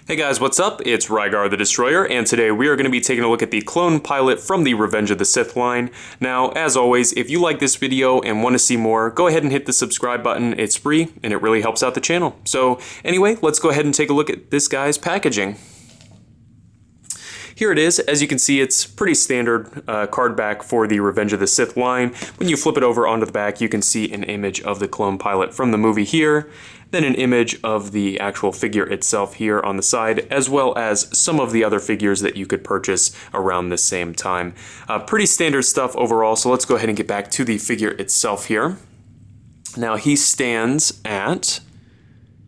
Hey guys, what's up? It's Rygar the Destroyer, and today we are going to be taking a look at the clone pilot from the Revenge of the Sith line. Now, as always, if you like this video and want to see more, go ahead and hit the subscribe button. It's free, and it really helps out the channel. So, anyway, let's go ahead and take a look at this guy's packaging. Here it is. As you can see, it's pretty standard card back for the Revenge of the Sith line. When you flip it over onto the back, you can see an image of the clone pilot from the movie here, then an image of the actual figure itself here on the side, as well as some of the other figures that you could purchase around the same time. Pretty standard stuff overall, so let's go ahead and get back to the figure itself here. Now, he stands at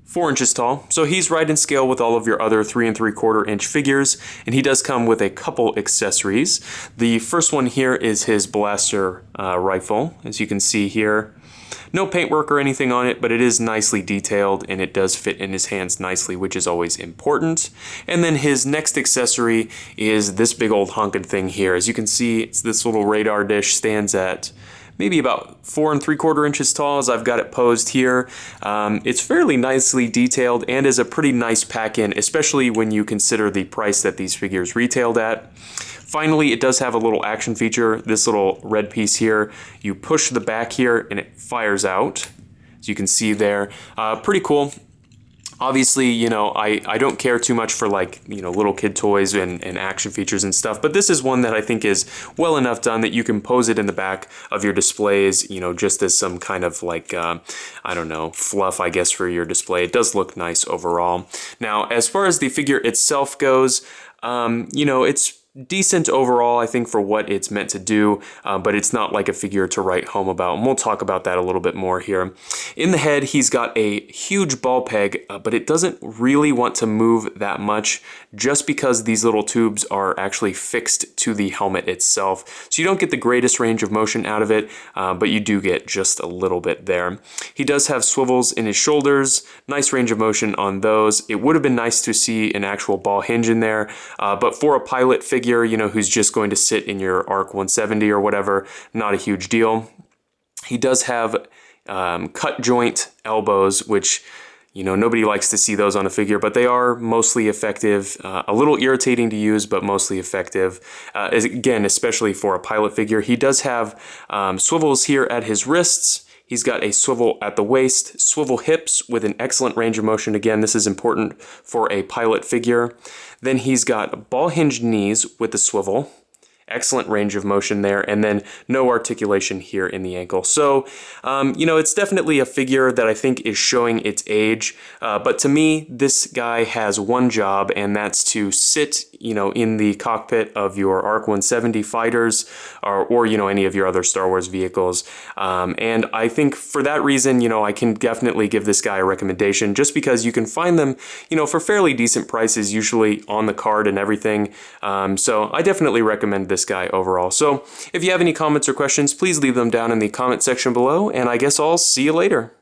4 inches tall, so he's right in scale with all of your other 3 3/4 inch figures, and he does come with a couple accessories. The first one here is his blaster rifle, as you can see here. No paintwork or anything on it, but it is nicely detailed and it does fit in his hands nicely, which is always important. And then his next accessory is this big old honking thing here. As you can see, it's this little radar dish, stands at maybe about 4 3/4 inches tall as I've got it posed here. It's fairly nicely detailed and is a pretty nice pack-in, especially when you consider the price that these figures retailed at. Finally, it does have a little action feature, this little red piece here. You push the back here and it fires out, as you can see there. Pretty cool. Obviously, you know, I don't care too much for, like, you know, little kid toys and action features and stuff, but this is one that I think is well enough done that you can pose it in the back of your displays, you know, just as some kind of like, I don't know, fluff, I guess, for your display. It does look nice overall. Now, as far as the figure itself goes, you know, it's decent overall, I think, for what it's meant to do, but it's not like a figure to write home about, and we'll talk about that a little bit more here. In the head, he's got a huge ball peg, but it doesn't really want to move that much just because these little tubes are actually fixed to the helmet itself. So you don't get the greatest range of motion out of it, but you do get just a little bit there. He does have swivels in his shoulders, nice range of motion on those. It would have been nice to see an actual ball hinge in there, but for a pilot figure, you know, who's just going to sit in your ARC 170 or whatever, not a huge deal. He does have cut joint elbows, which, you know, nobody likes to see those on a figure, but they are mostly effective. A little irritating to use, but mostly effective. Again, especially for a pilot figure. He does have swivels here at his wrists. He's got a swivel at the waist, swivel hips with an excellent range of motion. Again, this is important for a pilot figure. Then he's got ball-hinged knees with the swivel. Excellent range of motion there, and then no articulation here in the ankle. So, you know, it's definitely a figure that I think is showing its age, but to me, this guy has one job, and that's to sit, you know, in the cockpit of your ARC 170 fighters, or you know, any of your other Star Wars vehicles. And I think for that reason, you know, I can definitely give this guy a recommendation, just because you can find them, you know, for fairly decent prices, usually on the card and everything. So I definitely recommend this guy overall. So if you have any comments or questions, please leave them down in the comment section below, and I guess I'll see you later.